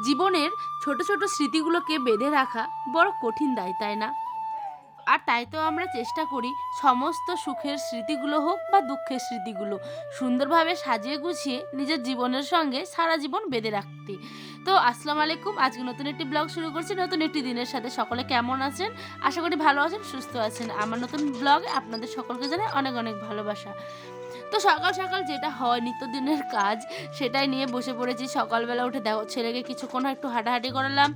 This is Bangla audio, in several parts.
জীবনের ছোট ছোট স্মৃতিগুলোকে বেঁধে রাখা বড় কঠিন দায়, তাই না? আর তাই তো আমরা চেষ্টা করি সমস্ত সুখের স্মৃতিগুলো হোক বা দুঃখের স্মৃতিগুলো সুন্দরভাবে সাজিয়ে গুছিয়ে নিজের জীবনের সঙ্গে সারা জীবন বেঁধে রাখতে। তো আসসালামু আলাইকুম, আজকে নতুন একটি ব্লগ শুরু করছি, নতুন একটি দিনের সাথে। সকলে কেমন আছেন? আশা করি ভালো আছেন, সুস্থ আছেন। আমার নতুন ব্লগে আপনাদের সকলকে জানাই অনেক অনেক ভালোবাসা। তো সকাল সকাল যেটা হয় নিত্যদিনের কাজ, সেটাই নিয়ে বসে পড়েছি। সকালবেলা উঠে দেখো ছেলেকে কিছুক্ষণ একটু হাঁটাহাঁটি করালাম,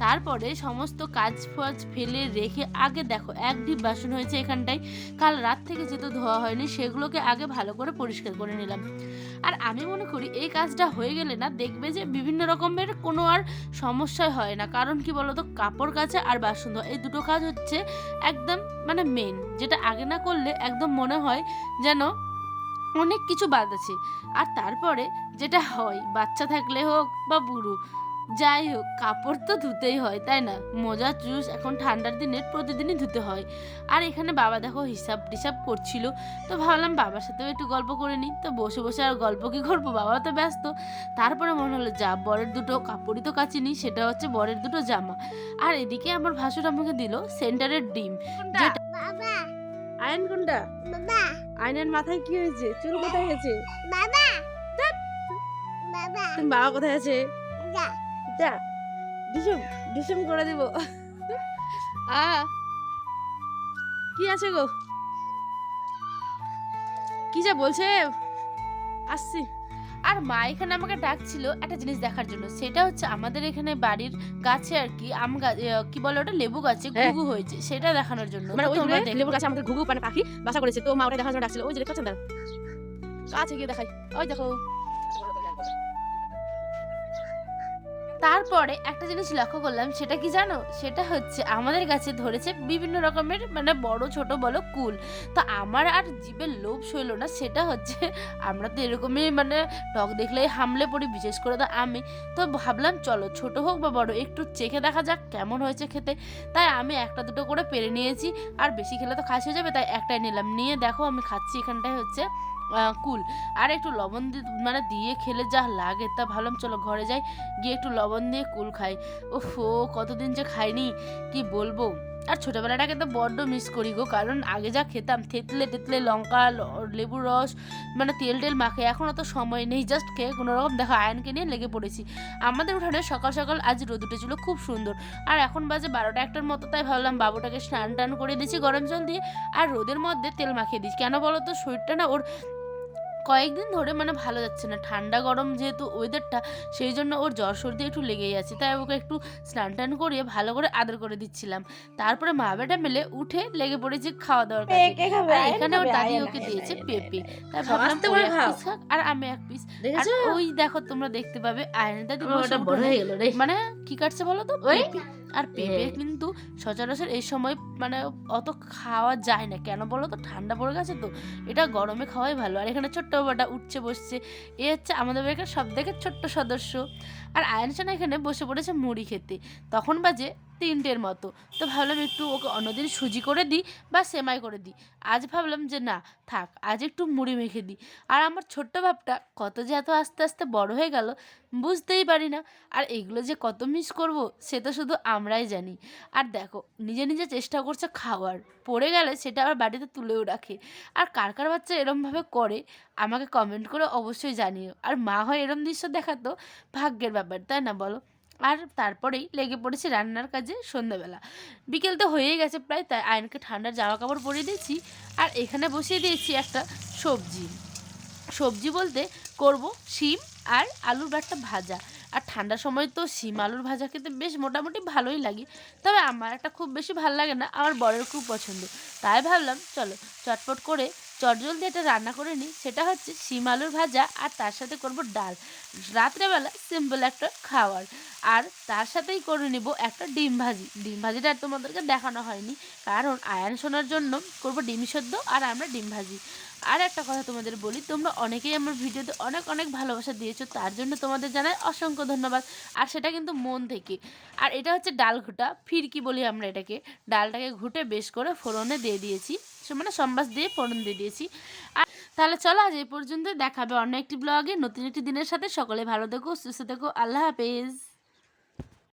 তারপরে সমস্ত কাজ ফাজ ফেলে রেখে আগে দেখো এক ঢিপ বাসন হয়েছে এখানটায়, কাল রাত থেকে যেহেতু ধোয়া হয়নি সেগুলোকে আগে ভালো করে পরিষ্কার করে নিলাম। আর আমি মনে করি এই কাজটা হয়ে গেলে না, দেখবে যে বিভিন্ন রকমের কোনো আর সমস্যাই হয় না। কারণ কি বলতো, কাপড় কাচা আর বাসন ধোয়া এই দুটো কাজ হচ্ছে একদম মানে মেন, যেটা আগে না করলে একদম মনে হয় যেন অনেক কিছু বাদ আছে। আর তারপরে যেটা হয়, বাচ্চা থাকলে হোক বা বুড়ো যাই হোক, কাপড় তো ধুতেই হয়, তাই না? মোজা চুস এখন ঠান্ডার দিনে প্রতিদিনই ধুতে হয়। আর এখানে বাবা দেখো হিসাব টিসাব করছিল, তো ভাবলাম বাবার সাথেও একটু গল্প করে নিই। তো বসে বসে আর গল্প কি করবো, বাবা তো ব্যস্ত। তারপরে মনে হলো যা, বরের দুটো কাপড়ই তো কাচিনি, সেটা হচ্ছে বরের দুটো জামা। আর এদিকে আমার ভাসুর আমাকে দিল সেন্টারের ডিম, যেটা আয়ন কোনটা বাবা, আয়নের মাথায় কি হয়েছে, চুল কোথায় গেছে বাবা, বাবা তুমি বাবা কোথায় আছে, যা যা ডিসুম ডিসুম করে দিব। আ কি আছে গো, কি যা বলছে, আসছি। আর মা এখানে আমাকে ডাকছিল একটা জিনিস দেখার জন্য, সেটা হচ্ছে আমাদের এখানে বাড়ির গাছে আর কি আম গাছ, কি বলে ওটা, লেবু গাছে ঘুঘু হয়েছে, সেটা দেখানোর জন্য। মানে তো ওই তোমরা লেবু গাছে আমাদের ঘুঘু মানে পাখি বাসা করেছে, তো মা ওটা দেখার জন্য ডাকছিল। ওই যে দেখছেন, দাঁড়ান কাছে গিয়ে দেখাই, ওই দেখো। তারপরে একটা জিনিস লক্ষ্য করলাম, সেটা কি জানো, সেটা হচ্ছে আমাদের গাছে ধরেছে বিভিন্ন রকমের মানে বড় ছোট বলো কুল। তো আমার আর জীবের লোভ সইল না, সেটা হচ্ছে আমরা তো এরকমই মানে টক দেখলেই হামলে পড়ি, বিশেষ করে তো আমি। তো ভাবলাম চলো ছোট হোক বা বড় একটু চেখে দেখা যাক কেমন হয়েছে খেতে। তাই আমি একটা দুটো করে পেরে নিয়েছি, আর বেশি খেলে তো খাসি হয়ে যাবে, তাই একটাই নিলাম। নিয়ে দেখো আমি খাচ্ছি, এখানটায় হচ্ছে কুল। আর একটু লবণ মানে দিয়ে খেলে যা লাগে, তা ভাবলাম চলো ঘরে যাই, গিয়ে একটু লবণ দিয়ে কুল খাই। ওফো, কতদিন যে খাইনি, কি বলবো। আর ছোটবেলাটাকে তো বড্ড মিস করি গো, কারণ আগে যা খেতাম থেতলে টেতলে লঙ্কা লেবুর রস মানে তেল টেল মাখে, এখন অত সময় নেই, জাস্ট খেয়ে কোনো রকম দেখো আয়নকে নিয়ে লেগে পড়েছি। আমাদের উঠানে সকাল সকাল আজ রোদ উঠেছিল খুব সুন্দর। আর এখন বাজে 12টা 1টার মতো, তাই ভাবলাম বাবুটাকে স্নান টান করে দিয়েছি গরম জল দিয়ে, আর রোদের মধ্যে তেল মাখিয়ে দিচ্ছি। কেন বলো তো, শরীরটা না ওর কয়েকদিন ধরে মানে ভালো যাচ্ছে না, ঠান্ডা গরম যেহেতু ওয়েদারটা, সেই জন্য ওর জ্বর সর্দি একটু লেগেই আছে। তাই ওকে একটু স্নান টান করিয়ে ভালো করে আদর করে দিচ্ছিলাম। তারপরে মা বেটা মিলে উঠে লেগে পড়েছি খাওয়া দাওয়ার কাজে। আর এখানে ওর দাদি ওকে দিয়েছে পেঁপে, তাই ভাবলাম ও এক পিস খাক আর আমি এক পিস। আর ওই দেখো তোমরা দেখতে পাবে আয়নের দাদি বসে মানে কি কাটছে বলো তো, পেঁপে। আর পেঁপে কিন্তু সচরাচর এই সময় মানে অত খাওয়া যায় না, কেন বলো তো, ঠান্ডা পড়ে গেছে তো, এটা গরমে খাওয়াই ভালো। আর এখানে ছোট্ট বাবাটা উঠছে বসছে, এ হচ্ছে আমাদের বাড়ির সব থেকে ছোট্ট সদস্য। আর আয়নসানা এখানে বসে পড়েছে মুড়ি খেতে, তখন বাজে 3টের মতো। তো ভাবলাম একটু ওকে অন্যদিন সুজি করে দিই বা সেমাই করে দিই, আজ ভাবলাম যে না থাক, আজ একটু মুড়ি মেখে দিই। আর আমার ছোট্ট বাপটা কত যে এত আস্তে আস্তে বড় হয়ে গেল বুঝতেই পারি না। আর এগুলো যে কত মিস করব সে তো শুধু আমরাই জানি। আর দেখো নিজে নিজে চেষ্টা করছে খাওয়ার, পড়ে গেলে সেটা আবার বাড়িতে তুলেও রাখে। আর কার কার বাচ্চা এরমভাবে করে আমাকে কমেন্ট করে অবশ্যই জানিও। আর মা হয় এরম দৃশ্য দেখাতো ভাগ্যের ব্যাপার, তাই না বলো? আর তারপরেই লেগে পড়েছি রান্নার কাজে সন্ধ্যাবেলা। বিকেল তো হয়েই গেছে প্রায়, তাই আয়নকে ঠান্ডার জামা কাপড় পরিয়ে দিয়েছি। আর এখানে বসিয়ে দিয়েছি একটা সবজি। সবজি বলতে করব শিম আর আলুর একটা ভাজা। আর ঠান্ডার সময় তো শিম আলুর ভাজা খেতে বেশ মোটামুটি ভালোই লাগে, তবে আমার একটা খুব বেশি ভালো লাগে না, আমার বরের খুব পছন্দ। তাই ভাবলাম চলো চটপট করে চটজলদি এটা রান্না করে নিই, সেটা হচ্ছে শিম আলুর ভাজা। আর তার সাথে করব ডাল, রাত্রেবেলা সিম্পল একটা খাবার। আর তার সাথেই করে নেব একটা ডিম ভাজি। ডিম ভাজিটা আর তোমাদেরকে দেখানো হয়নি, কারণ আয়ান শোনার জন্য করব ডিম সেদ্ধ আর আমরা ডিম ভাজি। আর একটা কথা তোমাদের বলি, তোমরা অনেকেই আমার ভিডিওতে অনেক অনেক ভালোবাসা দিয়েছো, তার জন্য তোমাদের জানাই অসংখ্য ধন্যবাদ। আর সেটা কিন্তু মন থেকে। আর এটা হচ্ছে ডাল ঘুটা, ফিরকি বলি আমরা এটাকে। ডালটাকে ঘুটে বেশ করে ফোড়নে দিয়ে দিয়েছি, মানে সম্বাস দিয়ে ফোড়ন দিয়ে দিয়েছি। আর তাহলে চলো আজ এই পর্যন্ত, দেখাবে অন্য একটি ব্লগে নতুন একটি দিনের সাথে। সকলে ভালো থেকো, সুস্থ থেকো, আল্লাহ হাফেজ।